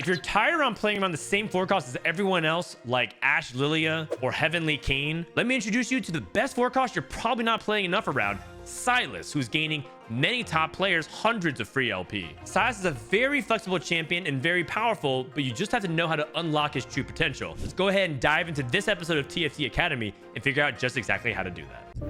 If you're tired around playing around the same forecast as everyone else, like Ash Lilia or Heavenly Kane, let me introduce you to the best forecast you're probably not playing enough around, Sylas, who's gaining many top players hundreds of free LP. Sylas is a very flexible champion and very powerful, but you just have to know how to unlock his true potential. Let's go ahead and dive into this episode of TFT Academy and figure out just exactly how to do that.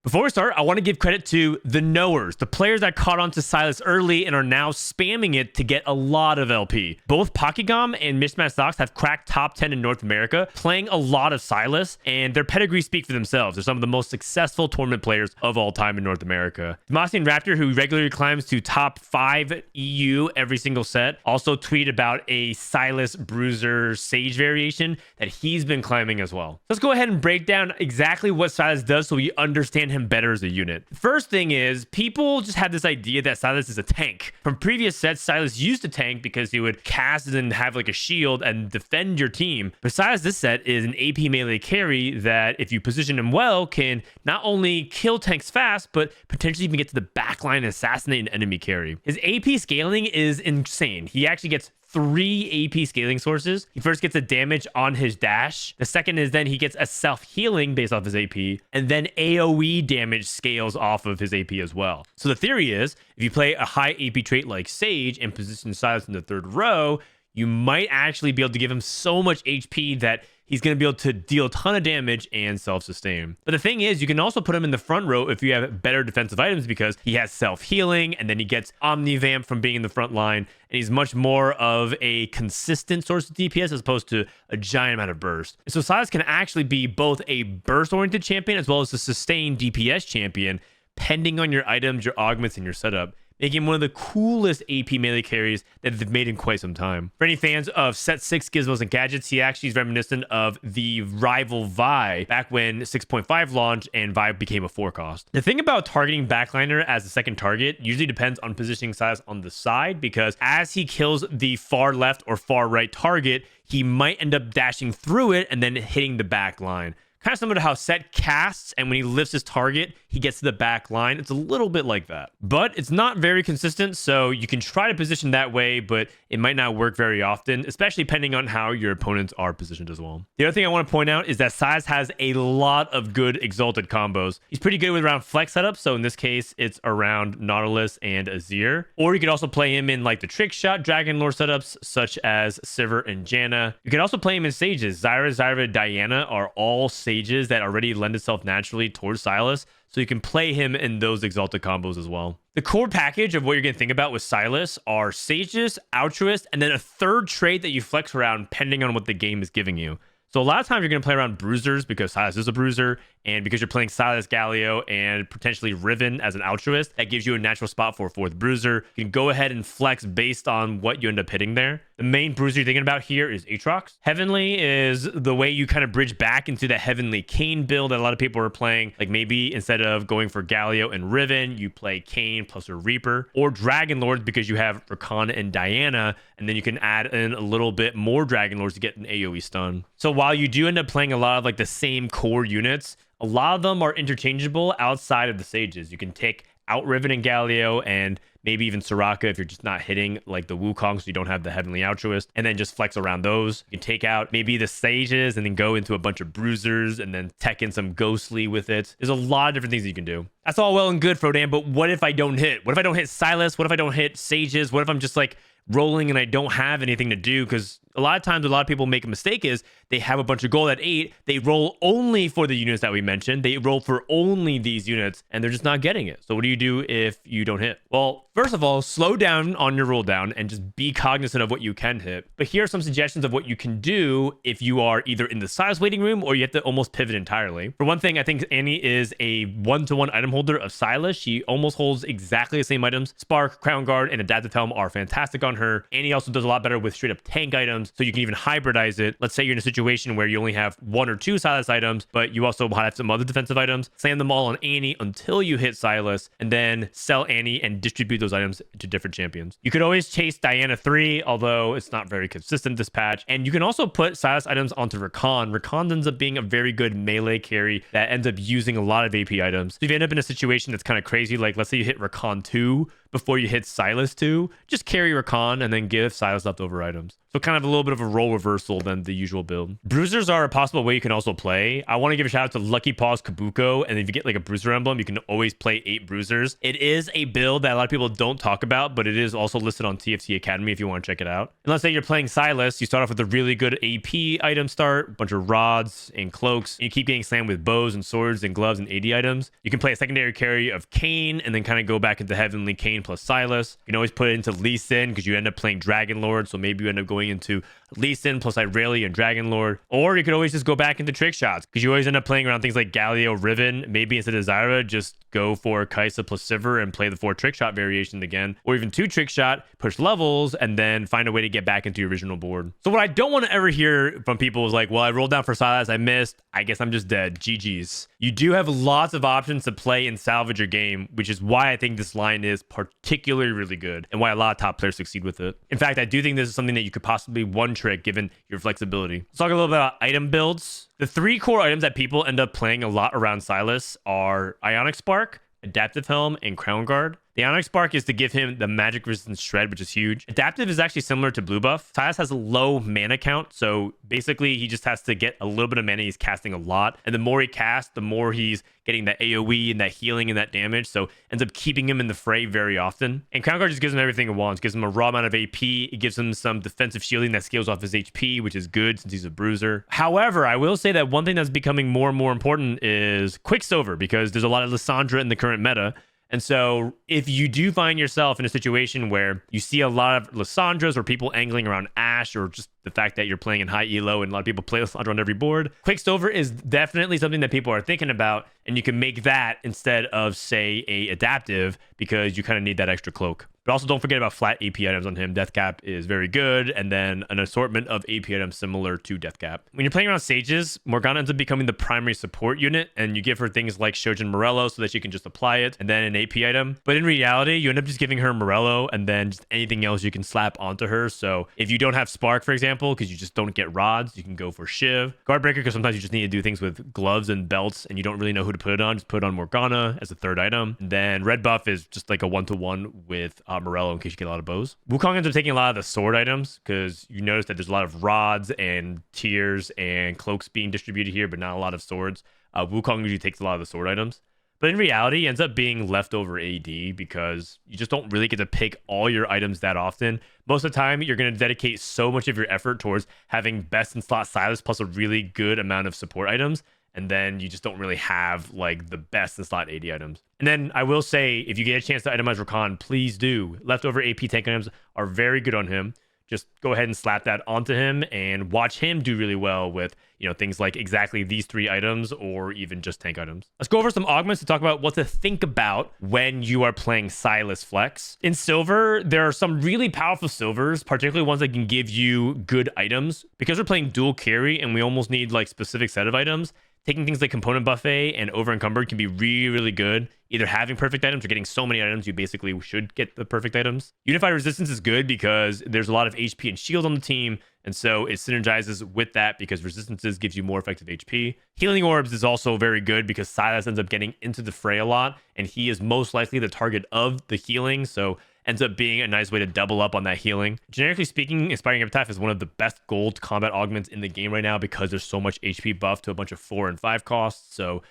Before we start, I want to give credit to the knowers, the players that caught on to Sylas early and are now spamming it to get a lot of LP. Both Pokegam and Mismatch Stocks have cracked top 10 in North America, playing a lot of Sylas, and their pedigree speak for themselves. They're some of the most successful tournament players of all time in North America. Demasian Raptor, who regularly climbs to top 5 EU every single set, also tweeted about a Sylas Bruiser Sage variation that he's been climbing as well. Let's go ahead and break down exactly what Sylas does so we understand him better as a unit. First thing is, people just have this idea that Sylas is a tank. From previous sets, Sylas used to tank because he would cast and have like a shield and defend your team. But Sylas this set is an AP melee carry that, if you position him well, can not only kill tanks fast, but potentially even get to the backline and assassinate an enemy carry. His AP scaling is insane. He actually gets 3 AP scaling sources. He first gets a damage on his dash. The second is then he gets a self-healing based off his AP, and then AoE damage scales off of his AP as well. So the theory is, if you play a high AP trait like Sage and position Sylas in the 3rd row, you might actually be able to give him so much HP that he's going to be able to deal a ton of damage and self-sustain. But the thing is, you can also put him in the front row if you have better defensive items, because he has self-healing, and then he gets Omnivamp from being in the front line, and he's much more of a consistent source of DPS as opposed to a giant amount of burst. So Sylas can actually be both a burst-oriented champion as well as a sustained DPS champion, depending on your items, your augments, and your setup, making him one of the coolest AP melee carries that they've made in quite some time. For any fans of Set 6 Gizmos and Gadgets, he actually is reminiscent of the rival Vi back when 6.5 launched and Vi became a forecast. The thing about targeting backliner as a second target usually depends on positioning Sylas on the side, because as he kills the far left or far right target, he might end up dashing through it and then hitting the back line. Kind of similar to how Set casts, and when he lifts his target, he gets to the back line. It's a little bit like that. But it's not very consistent, so you can try to position that way, but it might not work very often, especially depending on how your opponents are positioned as well. The other thing I want to point out is that Sylas has a lot of good Exalted combos. He's pretty good with around flex setups, so in this case, it's around Nautilus and Azir. Or you could also play him in like the Trick Shot Dragon Lore setups, such as Sivir and Janna. You can also play him in Sages. Zyra, Diana are all Sages that already lend itself naturally towards Sylas, so you can play him in those Exalted combos as well. The core package of what you're going to think about with Sylas are Sages, Altruist, and then a 3rd trait that you flex around depending on what the game is giving you. So a lot of times you're going to play around Bruisers because Sylas is a Bruiser, and because you're playing Sylas, Galio, and potentially Riven as an Altruist, that gives you a natural spot for a 4th Bruiser. You can go ahead and flex based on what you end up hitting there. The main Bruiser you're thinking about here is Aatrox. Heavenly is the way you kind of bridge back into the Heavenly Kane build that a lot of people are playing. Like maybe instead of going for Galio and Riven, you play Kane plus a Reaper, or Dragon Lords because you have Rakan and Diana, and then you can add in a little bit more Dragon Lords to get an AoE stun. So while you do end up playing a lot of like the same core units, a lot of them are interchangeable outside of the Sages. You can take out Riven and Galio, and maybe even Soraka if you're just not hitting like the Wukong, so you don't have the Heavenly Altruist, and then just flex around those. You can take out maybe the Sages and then go into a bunch of Bruisers and then tech in some Ghostly with it. There's a lot of different things you can do. That's all well and good, Frodan, but what if I don't hit? What if I don't hit Sylas? What if I don't hit Sages? What if I'm just like rolling and I don't have anything to do? Because a lot of times a lot of people make a mistake is they have a bunch of gold at 8, they roll only for the units that we mentioned, they roll for only these units, and they're just not getting it. So what do you do if you don't hit? Well, first of all, slow down on your roll down and just be cognizant of what you can hit. But here are some suggestions of what you can do if you are either in the Sylas waiting room or you have to almost pivot entirely. For one thing, I think Annie is a 1-to-1 item holder of Sylas. She almost holds exactly the same items. Spark, Crown Guard, and Adaptive Helm are fantastic on her. And he also does a lot better with straight up tank items. So you can even hybridize it. Let's say you're in a situation where you only have 1 or 2 Sylas items, but you also have some other defensive items. Slam them all on Annie until you hit Sylas, and then sell Annie and distribute those items to different champions. You could always chase Diana 3, although it's not very consistent this patch. And you can also put Sylas items onto Rakan. Rakan ends up being a very good melee carry that ends up using a lot of AP items. So if you end up in a situation that's kind of crazy, like let's say you hit Rakan 2 before you hit Sylas 2, just carry Rakan and then give Sylas leftover items. So kind of a little bit of a role reversal than the usual build. Bruisers are a possible way you can also play. I want to give a shout out to Lucky Paws Kabuko, and if you get like a bruiser emblem, you can always play 8 bruisers. It is a build that a lot of people don't talk about, but it is also listed on TFT Academy if you want to check it out. And let's say you're playing Sylas, you start off with a really good AP item start, a bunch of rods and cloaks, and you keep getting slammed with bows and swords and gloves and AD items. You can play a secondary carry of Kayn and then kind of go back into Heavenly Kayn plus Sylas. You can always put it into Lee Sin because you end up playing Dragon Lord, so maybe you end up going into Lee Sin plus Irelia and Dragon Lord. Or you could always just go back into trick shots because you always end up playing around things like Galio, Riven. Maybe instead of Zyra, just go for Kaisa plus Sivir and play the 4 trick shot variation again. Or even 2 trick shot, push levels, and then find a way to get back into your original board. So what I don't want to ever hear from people is like, well, I rolled down for Sylas, I missed, I guess I'm just dead. GG's. You do have lots of options to play and salvage your game, which is why I think this line is particularly really good and why a lot of top players succeed with it. In fact, I do think this is something that you could possibly one trick given your flexibility. Let's talk a little bit about item builds. The 3 core items that people end up playing a lot around Sylas are Ionic Spark, Adaptive Helm, and Crown Guard. The Ionic Spark is to give him the magic resistance shred, which is huge. Adaptive is actually similar to blue buff. Sylas has a low mana count, so basically he just has to get a little bit of mana. He's casting a lot, and the more he casts, the more he's getting that AoE and that healing and that damage, so ends up keeping him in the fray very often. And Crown Guard just gives him everything he wants. Gives him a raw amount of AP. It gives him some defensive shielding that scales off his HP, which is good since he's a bruiser. However, I will say that one thing that's becoming more and more important is Quicksilver, because there's a lot of Lissandra in the current meta. And so if you do find yourself in a situation where you see a lot of Lissandras or people angling around Ashe, or just the fact that you're playing in high elo and a lot of people play Lissandra on every board, Quicksilver is definitely something that people are thinking about, and you can make that instead of, say, a adaptive, because you kind of need that extra cloak. But also don't forget about flat AP items on him. Death Cap is very good, and then an assortment of AP items similar to Death Cap. When you're playing around Sages, Morgana ends up becoming the primary support unit, and you give her things like Shojin Morello so that she can just apply it, and then an AP item. But in reality, you end up just giving her Morello, and then just anything else you can slap onto her. So if you don't have Spark, for example, because you just don't get rods, you can go for Shiv. Guardbreaker, because sometimes you just need to do things with gloves and belts, and you don't really know who to put it on. Just put it on Morgana as a 3rd item. And then Red Buff is just like a 1-to-1 with Morello in case you get a lot of bows. Wukong ends up taking a lot of the sword items because you notice that there's a lot of rods and tears and cloaks being distributed here, but not a lot of swords. Wukong usually takes a lot of the sword items. But in reality, it ends up being leftover AD because you just don't really get to pick all your items that often. Most of the time, you're going to dedicate so much of your effort towards having best in slot Sylas plus a really good amount of support items. And then you just don't really have like the best in slot AD items. And then I will say, if you get a chance to itemize Rakan, please do. Leftover AP tank items are very good on him. Just go ahead and slap that onto him and watch him do really well with, things like exactly these 3 items or even just tank items. Let's go over some augments to talk about what to think about when you are playing Sylas Flex. In Silver, there are some really powerful Silvers, particularly ones that can give you good items. Because we're playing dual carry and we almost need like specific set of items, taking things like Component Buffet and Over Encumbered can be really, really good. Either having perfect items or getting so many items, you basically should get the perfect items. Unified Resistance is good because there's a lot of HP and shield on the team, and so it synergizes with that because Resistances gives you more effective HP. Healing Orbs is also very good because Sylas ends up getting into the fray a lot, and he is most likely the target of the healing, so ends up being a nice way to double up on that healing. Generically speaking, Inspiring Epitaph is one of the best gold combat augments in the game right now because there's so much HP buff to a bunch of 4 and 5 costs, so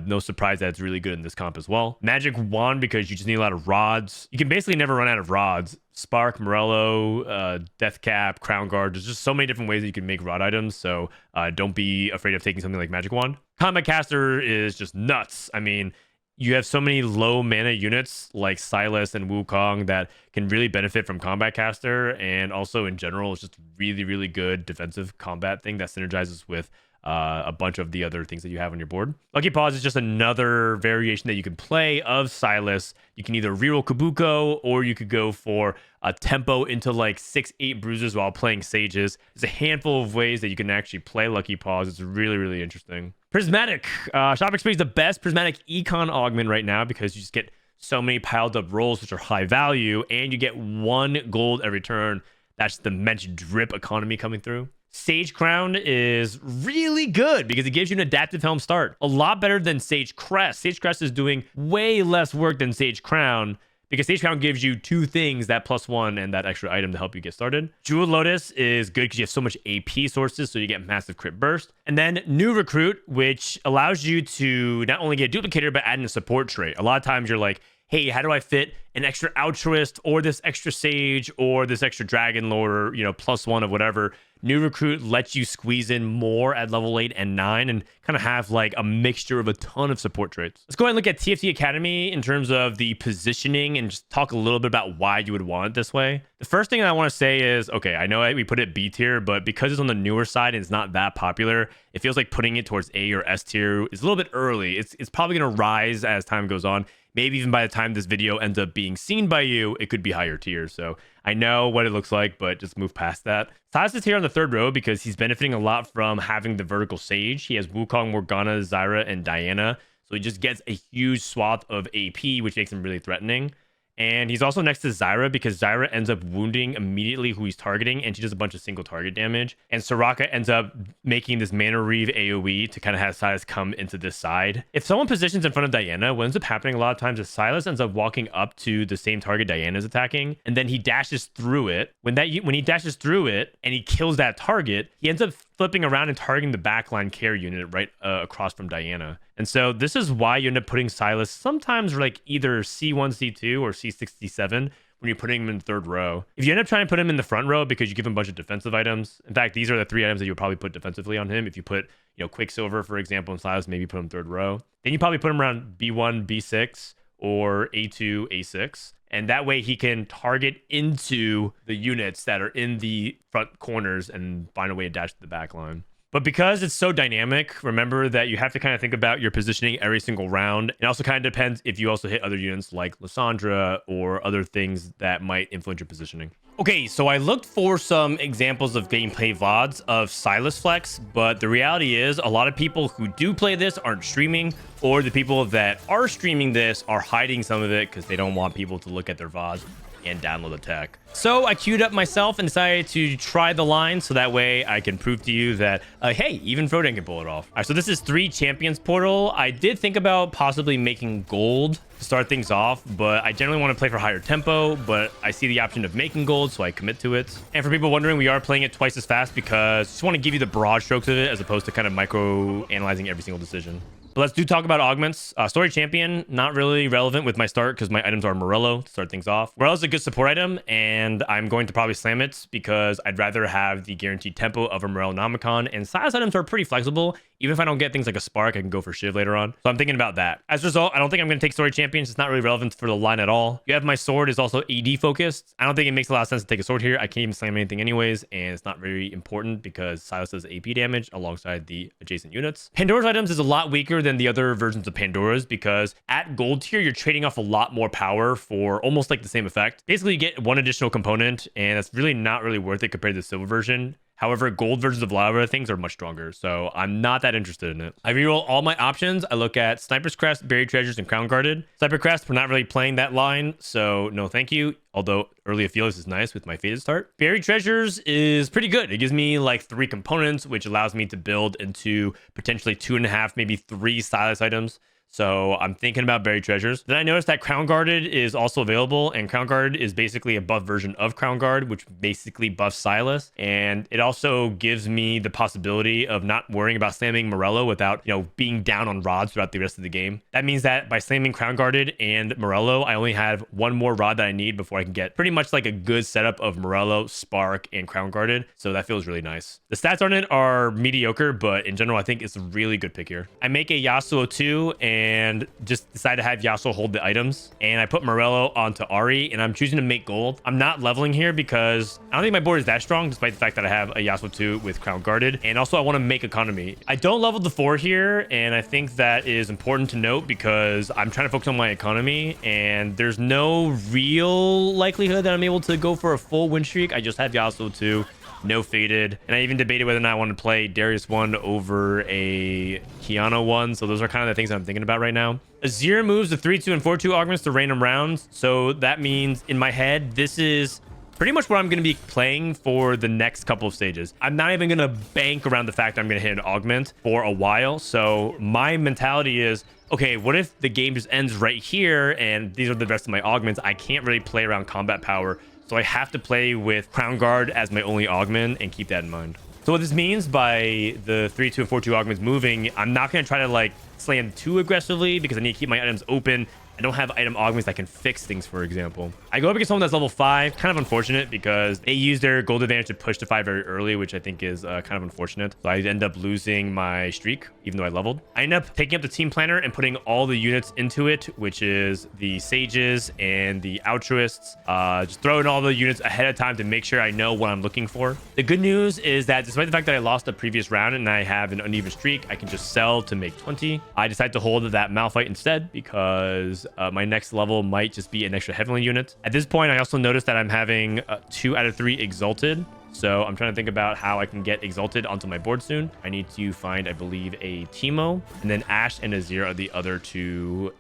no surprise that it's really good in this comp as well. Magic Wand, because you just need a lot of rods. You can basically never run out of rods. Spark, Morello, Death Cap, Crown Guard. There's just so many different ways that you can make rod items, so don't be afraid of taking something like Magic Wand. Combat Caster is just nuts. I mean, you have so many low mana units like Sylas and Wukong that can really benefit from Combat Caster, and also in general, it's just really, really good defensive combat thing that synergizes with a bunch of the other things that you have on your board. Lucky Paws is just another variation that you can play of Sylas. You can either reroll Kabuko, or you could go for a tempo into like 6-8 bruises while playing Sages. There's a handful of ways that you can actually play Lucky Paws. It's really, really interesting. Prismatic. Shop Experience is the best Prismatic Econ augment right now because you just get so many piled up rolls, which are high value, and you get 1 gold every turn. That's the immense drip economy coming through. Sage Crown is really good because it gives you an adaptive helm start. A lot better than Sage Crest. Sage Crest is doing way less work than Sage Crown because Sage Crown gives you 2 things, that +1 and that extra item to help you get started. Jewel Lotus is good because you have so much AP sources, so you get massive crit burst. And then New Recruit, which allows you to not only get a duplicator, but add in a support trait. A lot of times you're like, hey, how do I fit an extra altruist or this extra sage or this extra dragon lord, or, you know, +1 of whatever. New Recruit lets you squeeze in more at level 8 and 9 and kind of have like a mixture of a ton of support traits. Let's go ahead and look at TFT Academy in terms of the positioning and just talk a little bit about why you would want it this way. The first thing I want to say is, okay, I know we put it B tier, but because it's on the newer side and it's not that popular, it feels like putting it towards A or S tier is a little bit early. It's probably going to rise as time goes on. Maybe even by the time this video ends up being seen by you, it could be higher tier. So I know what it looks like, but just move past that. Sylas is here on the 3rd row because he's benefiting a lot from having the vertical sage. He has Wukong, Morgana, Zyra, and Diana. So he just gets a huge swath of AP, which makes him really threatening. And he's also next to Zyra because Zyra ends up wounding immediately who he's targeting, and she does a bunch of single target damage. And Soraka ends up making this Mana Reave AoE to kind of have Sylas come into this side. If someone positions in front of Diana, what ends up happening a lot of times is Sylas ends up walking up to the same target Diana's attacking, and then he dashes through it. When he dashes through it and he kills that target, he ends up flipping around and targeting the backline care unit right across from Diana. And so this is why you end up putting Sylas sometimes like either C1, C2 or C67 when you're putting him in the 3rd row. If you end up trying to put him in the front row because you give him a bunch of defensive items, in fact, these are the 3 items that you'll probably put defensively on him. If you put, you know, Quicksilver, for example, in Sylas, maybe put him 3rd row. Then you probably put him around B1, B6 or A2, A6. And that way he can target into the units that are in the front corners and find a way to dash to the back line. But because it's so dynamic, remember that you have to kind of think about your positioning every single round. It also kind of depends if you also hit other units like Lysandra or other things that might influence your positioning. Okay, so I looked for some examples of gameplay VODs of Sylas Flex, but the reality is a lot of people who do play this aren't streaming, or the people that are streaming this are hiding some of it because they don't want people to look at their VODs and download the tech. So I queued up myself and decided to try the line so that way I can prove to you that, hey, even Frodan can pull it off. All right, so this is 3 champions portal. I did think about possibly making gold to start things off, but I generally want to play for higher tempo, but I see the option of making gold, so I commit to it. And for people wondering, we are playing it twice as fast because I just want to give you the broad strokes of it as opposed to kind of micro analyzing every single decision. But let's talk about augments. Story champion, not really relevant with my start because my items are Morello to start things off. Morello's a good support item, and I'm going to probably slam it because I'd rather have the guaranteed tempo of a Morello Nomicon, and Sylas items are pretty flexible. Even if I don't get things like a Spark, I can go for Shiv later on. So I'm thinking about that. As a result, I don't think I'm going to take Story Champions. It's not really relevant for the line at all. You have my sword is also AD focused. I don't think it makes a lot of sense to take a sword here. I can't even slam anything anyways, and it's not very important because Sylas does AP damage alongside the adjacent units. Pandora's items is a lot weaker than the other versions of Pandora's because at gold tier, you're trading off a lot more power for almost like the same effect. Basically, you get 1 additional component, and that's really not really worth it compared to the silver version. However, gold versions of a lot of other things are much stronger, so I'm not that interested in it. I reroll all my options. I look at Sniper's Crest, Buried Treasures, and Crown Guarded. Sniper Crest, we're not really playing that line, so no thank you. Although Early Aphelios is nice with my Fated Start. Buried Treasures is pretty good. It gives me like 3 components, which allows me to build into potentially 2.5, maybe 3 Sylas items. So I'm thinking about Buried Treasures. Then I noticed that Crown Guarded is also available, and Crown Guard is basically a buff version of Crown Guard, which basically buffs Sylas. And it also gives me the possibility of not worrying about slamming Morello without, being down on rods throughout the rest of the game. That means that by slamming Crown Guarded and Morello, I only have 1 more rod that I need before I can get pretty much like a good setup of Morello, Spark, and Crown Guarded. So that feels really nice. The stats on it are mediocre, but in general, I think it's a really good pick here. I make a Yasuo 2, and and just decided to have Yasuo hold the items. And I put Morello onto Ari, and I'm choosing to make gold. I'm not leveling here because I don't think my board is that strong, despite the fact that I have a Yasuo 2 with Crown guarded. And also I want to make economy. I don't level the 4 here, and I think that is important to note because I'm trying to focus on my economy, and there's no real likelihood that I'm able to go for a full win streak. I just have Yasuo 2. No faded, and I even debated whether or not I want to play Darius 1 over a Kiana 1. So those are kind of the things I'm thinking about right now. Azir moves the 3-2 and 4-2 augments to random rounds, so that means in my head this is pretty much what I'm going to be playing for the next couple of stages. I'm not even going to bank around the fact that I'm going to hit an augment for a while. So my mentality is, okay, what if the game just ends right here and these are the rest of my augments? I can't really play around combat power, so I have to play with Crown Guard as my only augment and keep that in mind. So what this means by the 3-2 and 4-2 augments moving, I'm not going to try to like slam too aggressively because I need to keep my items open. I don't have item augments that can fix things, for example. I go up against someone that's level 5. Kind of unfortunate because they use their gold advantage to push to 5 very early, which I think is kind of unfortunate. So I end up losing my streak, even though I leveled. I end up taking up the team planner and putting all the units into it, which is the sages and the altruists. Just throwing all the units ahead of time to make sure I know what I'm looking for. The good news is that despite the fact that I lost the previous round and I have an uneven streak, I can just sell to make 20. I decided to hold that Malphite instead because my next level might just be an extra heavenly unit. At this point, I also noticed that I'm having 2 out of 3 Exalted. So I'm trying to think about how I can get Exalted onto my board soon. I need to find, I believe, a Teemo, and then Ashe and Azir are the other 2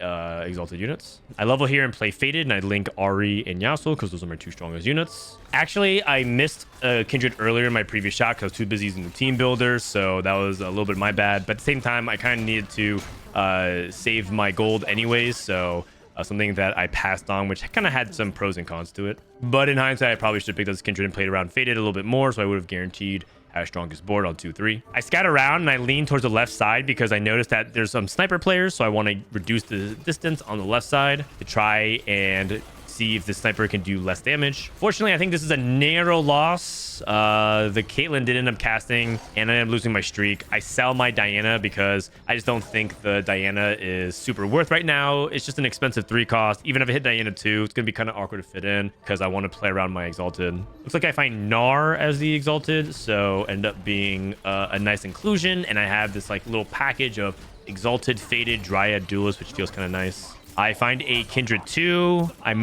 Exalted units. I level here and play Faded, and I link Ari and Yasuo because those are my 2 strongest units. Actually, I missed Kindred earlier in my previous shot because I was too busy using the team builder, so that was a little bit my bad. But at the same time, I kind of needed to save my gold anyways, so something that I passed on, which kind of had some pros and cons to it. But in hindsight, I probably should have picked up this Kindred and played around Faded a little bit more, so I would have guaranteed our strongest board on 2-3. I scat around and I lean towards the left side because I noticed that there's some sniper players, so I want to reduce the distance on the left side to try and see if the sniper can do less damage. Fortunately, I think this is a narrow loss. The Caitlyn did end up casting, and I ended up losing my streak. I sell my Diana because I just don't think the Diana is super worth right now. It's just an expensive 3 cost. Even if I hit Diana 2, it's going to be kind of awkward to fit in because I want to play around my Exalted. Looks like I find Gnar as the Exalted, so end up being a nice inclusion, and I have this like little package of Exalted, Faded, Dryad, Duelist, which feels kind of nice. I find a Kindred 2. I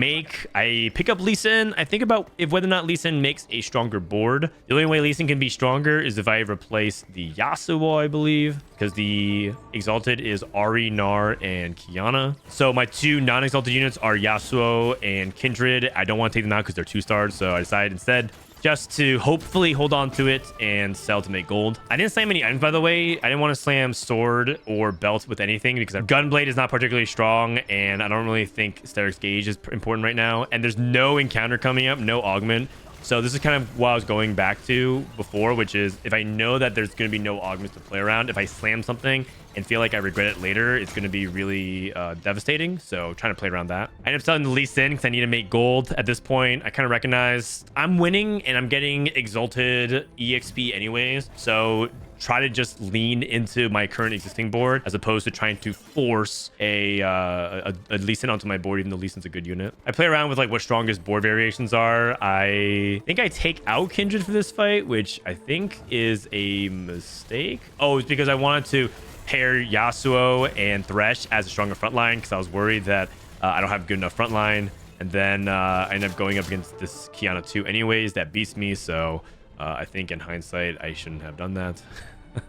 pick up Lee Sin. I think about whether or not Lee Sin makes a stronger board. The only way Lee Sin can be stronger is if I replace the Yasuo, I believe, because the Exalted is Ari, Gnar, and Kiana. So my 2 non-Exalted units are Yasuo and Kindred. I don't want to take them out because they're 2-stars, so I decided instead just to hopefully hold on to it and sell to make gold. I didn't slam any items, by the way. I didn't want to slam sword or belt with anything because Gunblade is not particularly strong, and I don't really think Steric's Gauge is important right now. And there's no encounter coming up, no augment. So this is kind of what I was going back to before, which is if I know that there's going to be no augments to play around, if I slam something and feel like I regret it later, it's going to be really devastating. So trying to play around that. I end up selling the Lee Sin because I need to make gold. At this point, I kind of recognize I'm winning and I'm getting Exalted EXP anyways. So try to just lean into my current existing board as opposed to trying to force a Lee Sin onto my board, even though Lee Sin's a good unit. I play around with like what strongest board variations are. I think I take out Kindred for this fight, which I think is a mistake. Oh, it's because I wanted to pair Yasuo and Thresh as a stronger frontline because I was worried that I don't have good enough frontline. And then I ended up going up against this Kiana 2 anyways. That beats me, so I think in hindsight, I shouldn't have done that.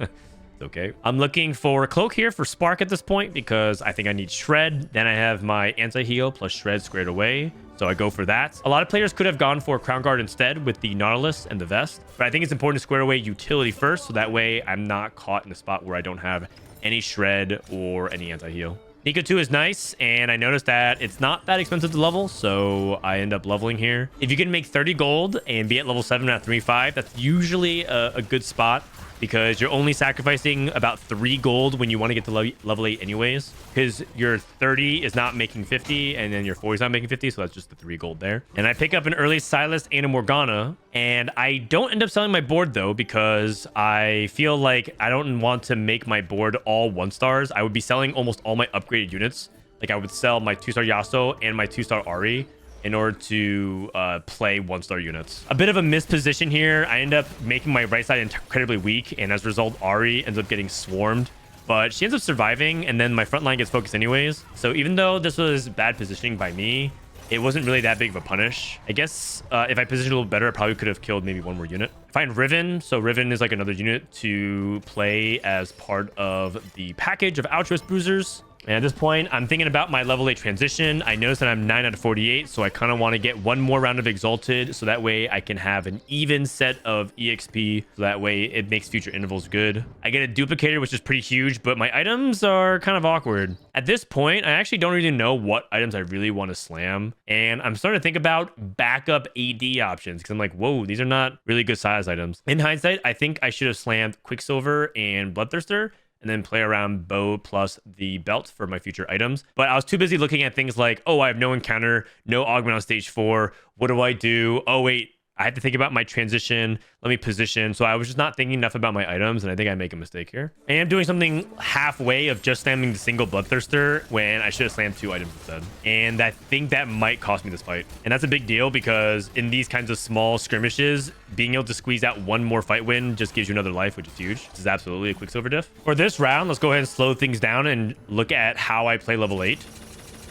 It's okay. I'm looking for a cloak here for Spark at this point because I think I need Shred. Then I have my anti-heal plus Shred squared away, so I go for that. A lot of players could have gone for Crown Guard instead with the Nautilus and the Vest, but I think it's important to square away utility first, so that way I'm not caught in the spot where I don't have any Shred or any anti-heal. Nico 2 is nice, and I noticed that it's not that expensive to level, so I end up leveling here. If you can make 30 gold and be at level 7 at 3-5, that's usually a good spot because you're only sacrificing about 3 gold when you want to get to level 8 anyways, because your 30 is not making 50 and then your 40 is not making 50, so that's just the 3 gold there. And I pick up an early Sylas and a Morgana, and I don't end up selling my board though, because I feel like I don't want to make my board all 1-stars. I would be selling almost all my upgraded units. Like I would sell my 2-star Yasuo and my 2-star Ari in order to play 1-star units. A bit of a misposition here. I end up making my right side incredibly weak, and as a result, Ari ends up getting swarmed. But she ends up surviving, and then my front line gets focused anyways. So even though this was bad positioning by me, it wasn't really that big of a punish. I guess if I positioned a little better, I probably could have killed maybe 1 more unit. I find Riven. So Riven is like another unit to play as part of the package of Altruist Bruisers. And at this point, I'm thinking about my level 8 transition. I noticed that I'm 9 out of 48, so I kind of want to get 1 more round of Exalted, so that way I can have an even set of EXP, so that way it makes future intervals good. I get a duplicator, which is pretty huge, but my items are kind of awkward. At this point, I actually don't really know what items I really want to slam, and I'm starting to think about backup AD options, because I'm like, whoa, these are not really good size items. In hindsight, I think I should have slammed Quicksilver and Bloodthirster, and then play around bow plus the belt for my future items. But I was too busy looking at things like, oh, I have no encounter, no augment on stage 4. What do I do? Oh, wait, I had to think about my transition. Let me position. So I was just not thinking enough about my items, and I think I make a mistake here. I am doing something halfway of just slamming the single Bloodthirster when I should have slammed 2 items instead. And I think that might cost me this fight. And that's a big deal, because in these kinds of small skirmishes, being able to squeeze out 1 more fight win just gives you another life, which is huge. This is absolutely a Quicksilver diff. For this round, let's go ahead and slow things down and look at how I play level 8.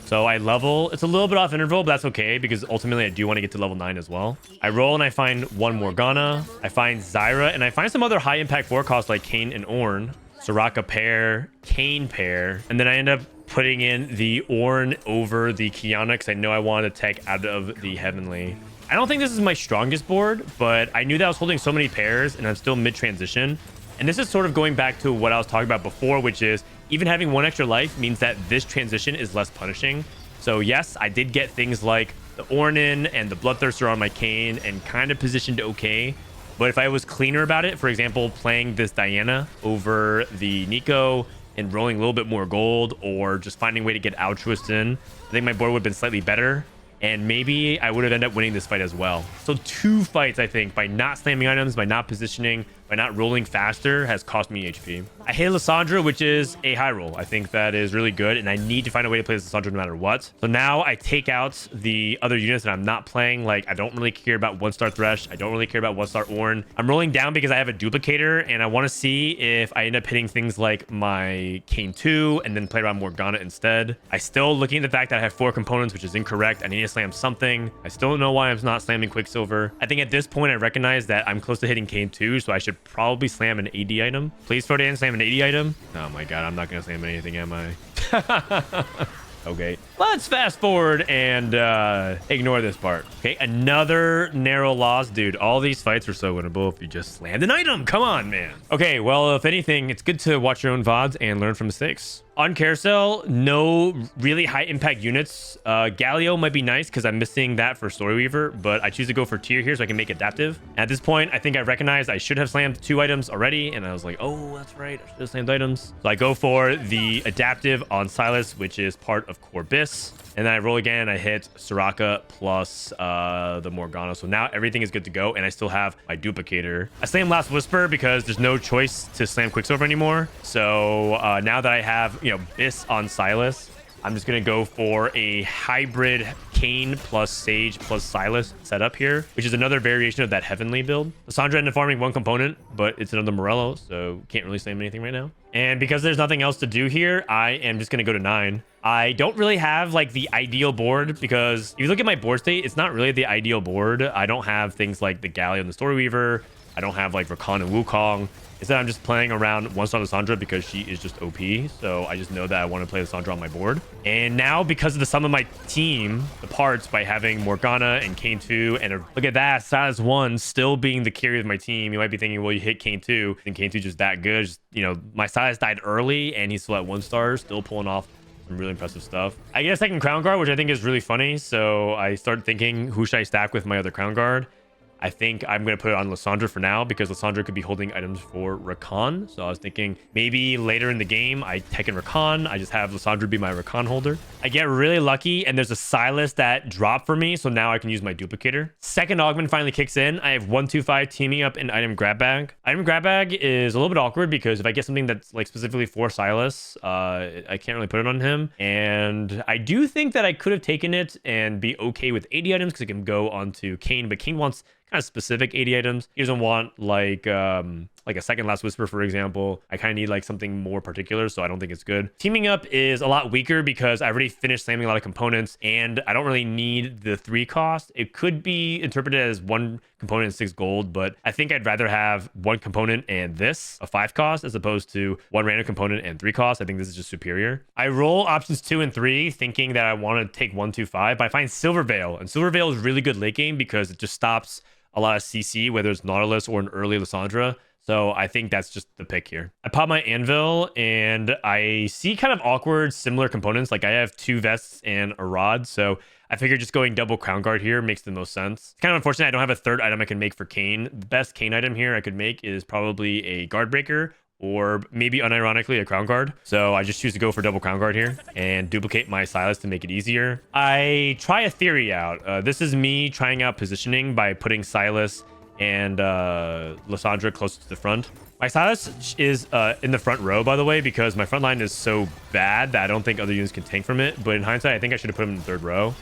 So I level, it's a little bit off interval, but that's okay, because ultimately I do want to get to level 9 as well. I roll and I find 1 Morgana, I find Zyra, and I find some other high impact 4 costs like Kayn and Ornn, Soraka pair, Kayn pair, and then I end up putting in the Ornn over the Kiana because I know I want to tech out of the Heavenly. I don't think this is my strongest board, but I knew that I was holding so many pairs and I'm still mid-transition. And this is sort of going back to what I was talking about before, which is even having 1 extra life means that this transition is less punishing. So yes, I did get things like the Ornn and the Bloodthirster on my Kayn and kind of positioned okay. But if I was cleaner about it, for example, playing this Diana over the Nico and rolling a little bit more gold, or just finding a way to get Altruist in, I think my board would have been slightly better. And maybe I would have ended up winning this fight as well. So 2 fights, I think, by not slamming items, by not positioning, by not rolling faster, has cost me HP. I hit Lissandra, which is a high roll. I think that is really good, and I need to find a way to play this Lissandra no matter what. So now I take out the other units that I'm not playing. Like, I don't really care about 1-star Thresh. I don't really care about 1-star Ornn. I'm rolling down because I have a duplicator, and I want to see if I end up hitting things like my Kayn 2 and then play around Morgana instead. I still looking at the fact that I have 4 components, which is incorrect. I need to slam something. I still don't know why I'm not slamming Quicksilver. I think at this point, I recognize that I'm close to hitting Kayn 2, so I should probably slam an AD item. Please, Frodan, slam an AD item. Oh my god, I'm not gonna slam anything, am I? Okay, let's fast forward and ignore this part. Okay, another narrow loss. Dude, all these fights are so winnable if you just slammed an item. Come on, man. Okay, well, if anything, it's good to watch your own VODs and learn from mistakes. On Carousel, no really high impact units. Galio might be nice because I'm missing that for Story Weaver, but I choose to go for tier here so I can make adaptive. At this point, I think I recognized I should have slammed 2 items already, and I was like, oh, that's right, I should have slammed items. So I go for the adaptive on Sylas, which is part of Core Bis. And then I roll again, I hit Soraka plus the Morgana. So now everything is good to go, and I still have my duplicator. I slam Last Whisper because there's no choice to slam Quicksilver anymore. So now that I have, Bis on Sylas, I'm just going to go for a hybrid Kayn plus Sage plus Sylas setup here, which is another variation of that Heavenly build. Lissandra ended up farming 1 component, but it's another Morello, so can't really slam anything right now. And because there's nothing else to do here, I am just going to go to 9. I don't really have like the ideal board, because if you look at my board state, it's not really the ideal board. I don't have things like the Galio and the Story Weaver. I don't have like Rakan and Wukong. Instead, I'm just playing around 1-star Lissandra because she is just OP. So I just know that I want to play Lissandra on my board. And now, because of the sum of my team, the parts, by having Morgana and Kayn 2, and look at that, Sylas 1 still being the carry of my team. You might be thinking, well, you hit Kayn 2, and Kayn 2 just that good. Just, my Sylas died early, and he's still at 1-star, still pulling off some really impressive stuff. I get a second Crown Guard, which I think is really funny. So I started thinking, who should I stack with my other Crown Guard? I think I'm going to put it on Lysandra for now because Lysandra could be holding items for Rakan. So I was thinking maybe later in the game, I tech in Rakan. I just have Lysandra be my Rakan holder. I get really lucky and there's a Sylas that dropped for me. So now I can use my duplicator. Second augment finally kicks in. I have 125 teaming up in item grab bag. Item grab bag is a little bit awkward because if I get something that's like specifically for Sylas, I can't really put it on him. And I do think that I could have taken it and be okay with 80 items because it can go onto Kayn, but Kayn wants kind of specific 80 items. He doesn't want like a second last whisper, for example. I kind of need like something more particular, so I don't think it's good. Teaming up is a lot weaker because I already finished slamming a lot of components and I don't really need the 3 cost. It could be interpreted as 1 component and 6 gold, but I think I'd rather have 1 component and this, a 5 cost, as opposed to 1 random component and 3 cost. I think this is just superior. I roll options 2 and 3 thinking that I want to take 1, 2, 5, but I find Silver Veil, and Silver Veil is really good late game because it just stops a lot of CC, whether it's Nautilus or an early Lysandra. So I think that's just the pick here. I pop my anvil and I see kind of awkward similar components. Like I have 2 vests and a rod. So I figure just going double crown guard here makes the most sense. It's kind of unfortunate I don't have a third item I can make for Kayn. The best Kayn item here I could make is probably a guard breaker or maybe unironically a crown guard. So I just choose to go for double crown guard here and duplicate my Sylas to make it easier. I try a theory out. This is me trying out positioning by putting Sylas and Lysandra closer to the front. My Sylas is in the front row, by the way, because my front line is so bad that I don't think other units can tank from it. But in hindsight, I think I should have put him in the 3rd row.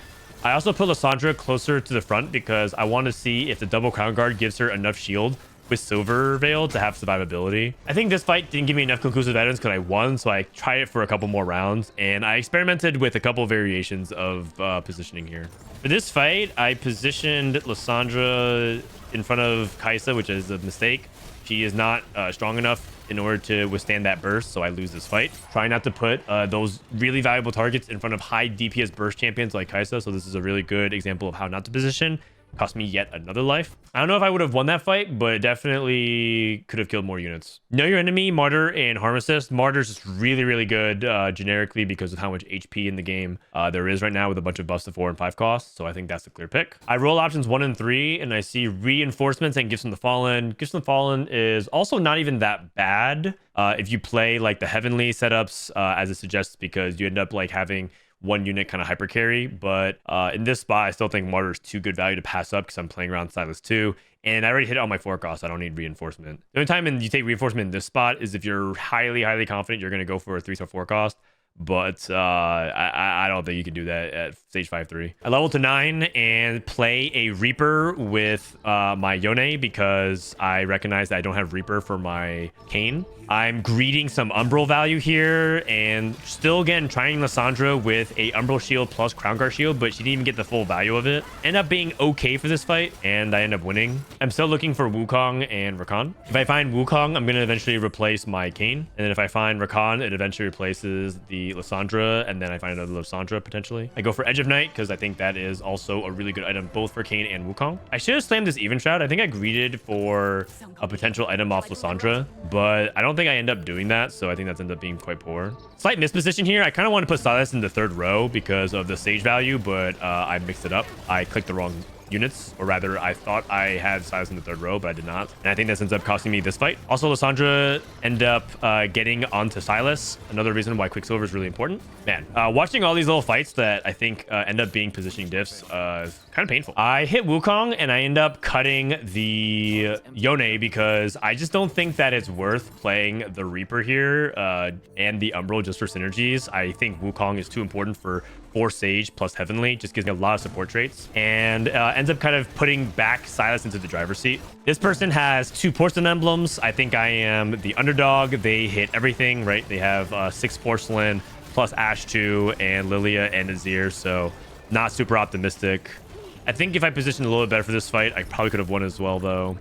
I also put Lysandra closer to the front because I want to see if the double crown guard gives her enough shield with Silver Veil to have survivability. I think this fight didn't give me enough conclusive evidence because I won, so I tried it for a couple more rounds, and I experimented with a couple variations of positioning here. For this fight, I positioned Lysandra in front of Kai'Sa, which is a mistake. She is not strong enough in order to withstand that burst, so I lose this fight. Try not to put those really valuable targets in front of high DPS burst champions like Kai'Sa, so this is a really good example of how not to position. Cost me yet another life. I don't know if I would have won that fight, but it definitely could have killed more units. Know your enemy, Martyr, and Harm Assist. Martyr's just really, really good generically because of how much HP in the game there is right now with a bunch of buffs to 4 and 5 costs. So I think that's a clear pick. I roll options 1 and 3, and I see Reinforcements and Gifts from the Fallen. Gifts from the Fallen is also not even that bad if you play like the Heavenly setups as it suggests, because you end up like having 1 unit kind of hyper carry. But in this spot, I still think Martyr is too good value to pass up because I'm playing around Sylas 2. And I already hit it on my 4 cost. I don't need reinforcement. The only time you take reinforcement in this spot is if you're highly, highly confident you're going to go for a 3-star 4 cost. But I don't think you can do that at stage 5-3. I level to 9 and play a Reaper with my Yone because I recognize that I don't have Reaper for my Kayn. I'm greeting some Umbral value here and still again trying Lysandra with a Umbral shield plus Crown Guard shield, but she didn't even get the full value of it. End up being okay for this fight and I end up winning. I'm still looking for Wukong and Rakan. If I find Wukong, I'm going to eventually replace my Kayn. And then if I find Rakan, it eventually replaces the Lysandra, and then I find another Lysandra potentially. I go for Edge of Night because I think that is also a really good item both for Kayn and Wukong. I should have slammed this Even Shroud. I think I greeted for a potential item off Lysandra, but I don't think I end up doing that, so I think that's ended up being quite poor. Slight misposition here. I kind of want to put Sylas in the 3rd row because of the stage value, but I mixed it up. I clicked the wrong units, or rather I thought I had Sylas in the 3rd row, but I did not, and I think this ends up costing me this fight. Also, Lysandra end up getting onto Sylas. Another reason why Quicksilver is really important. Man, watching all these little fights that I think end up being positioning diffs is kind of painful. I hit Wukong and I end up cutting the Yone because I just don't think that it's worth playing the Reaper here and the Umbral just for synergies. I think Wukong is too important for 4 Sage plus Heavenly. Just gives me a lot of support traits and ends up kind of putting back Sylas into the driver's seat. This person has 2 Porcelain emblems. I think I am the underdog. They hit everything, right? They have 6 Porcelain plus Ash 2 and Lilia and Azir, so not super optimistic. I think if I positioned a little bit better for this fight, I probably could have won as well, though.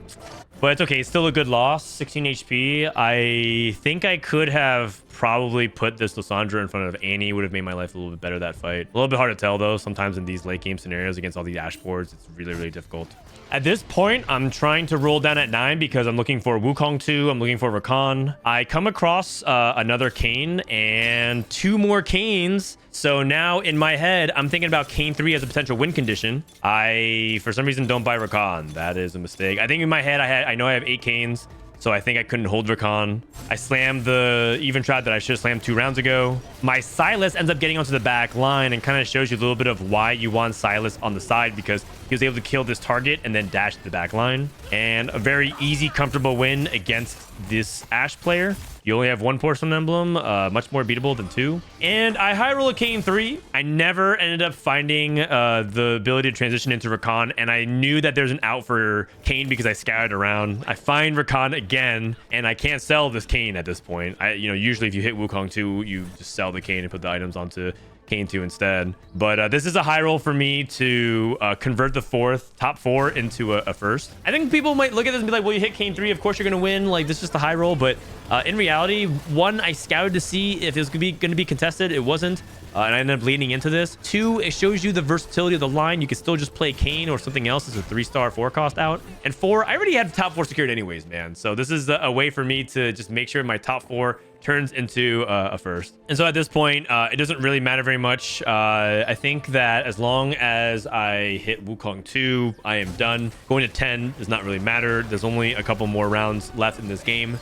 But it's okay. It's still a good loss. 16 HP. I think I could have probably put this Lysandra in front of Annie. Would have made my life a little bit better that fight. A little bit hard to tell though. Sometimes in these late game scenarios against all these Ashe boards, it's really, really difficult. At this point, I'm trying to roll down at 9 because I'm looking for Wukong 2. I'm looking for Rakan. I come across another Kayn and 2 more Kayns. So now in my head, I'm thinking about Kayn 3 as a potential win condition. I, for some reason, don't buy Rakan. That is a mistake. I think in my head, I know I have 8 Kayns. So I think I couldn't hold Rakan. I slammed the even trap that I should have slammed 2 rounds ago. My Sylas ends up getting onto the back line and kind of shows you a little bit of why you want Sylas on the side, because he was able to kill this target and then dash to the back line. And a very easy, comfortable win against this Ashe player. You only have 1 porcelain emblem, much more beatable than 2. And I high roll a Kayn 3. I never ended up finding the ability to transition into Rakan, and I knew that there's an out for Kayn because I scouted around. I find Rakan again, and I can't sell this Kayn at this point. Usually if you hit Wukong 2, you just sell the Kayn and put the items onto Kayn 2 instead. But this is a high roll for me to convert the top 4 into a first. I think people might look at this and be like, well, you hit Kayn 3, of course you're going to win. Like, this is just a high roll. But in reality, 1, I scouted to see if it was going to be contested. It wasn't. And I ended up leaning into this. 2, it shows you the versatility of the line. You can still just play Kayn or something else as a 3-star 4 cost out. And 4, I already had the top 4 secured anyways, man. So this is a way for me to just make sure my top 4 turns into a first. And so at this point, it doesn't really matter very much. I think that as long as I hit Wukong 2, I am done. Going to 10 does not really matter. There's only a couple more rounds left in this game.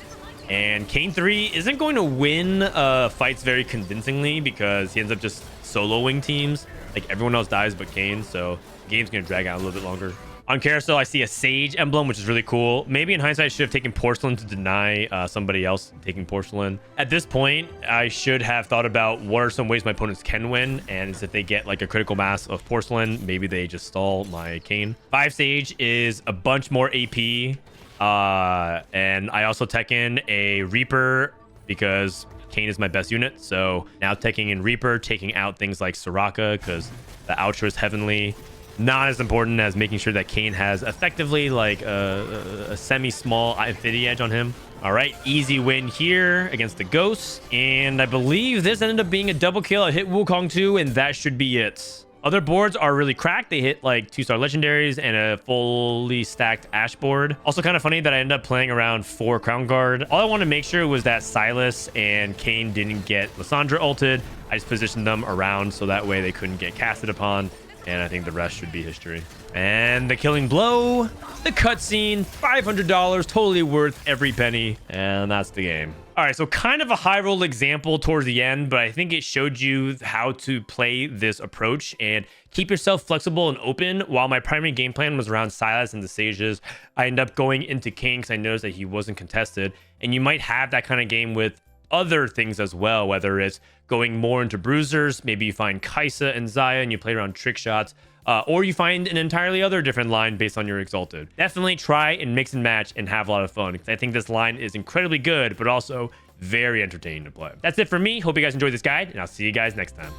And Kayn 3 isn't going to win fights very convincingly because he ends up just soloing teams. Like, everyone else dies but Kayn, so the game's going to drag out a little bit longer. On Carousel, I see a Sage emblem, which is really cool. Maybe in hindsight, I should have taken Porcelain to deny somebody else taking Porcelain. At this point, I should have thought about what are some ways my opponents can win. And if they get like a critical mass of Porcelain, maybe they just stall my Kayn. 5 Sage is a bunch more AP. And I also tech in a Reaper because Kayn is my best unit. So now teching in Reaper, taking out things like Soraka because the outro is heavenly. Not as important as making sure that Kayn has effectively like a semi-small Infinity Edge on him. All right, easy win here against the Ghosts. And I believe this ended up being a double kill. I hit Wukong 2, and that should be it. Other boards are really cracked. They hit like 2-star legendaries and a fully stacked Ashe board. Also kind of funny that I ended up playing around 4 Crown Guard. All I wanted to make sure was that Sylas and Kayn didn't get Lysandra ulted. I just positioned them around so that way they couldn't get casted upon. And I think the rest should be history. And the killing blow, the cutscene, $500, totally worth every penny. And that's the game. All right, so kind of a high roll example towards the end, but I think it showed you how to play this approach and keep yourself flexible and open. While my primary game plan was around Sylas and the Sages, I ended up going into Kayn because I noticed that he wasn't contested. And you might have that kind of game with other things as well, whether it's going more into bruisers, maybe you find Kaisa and Xayah and you play around trick shots, or you find an entirely other different line based on your Exalted. Definitely try and mix and match and have a lot of fun, because I think this line is incredibly good, but also very entertaining to play. That's it for me. Hope you guys enjoyed this guide, and I'll see you guys next time.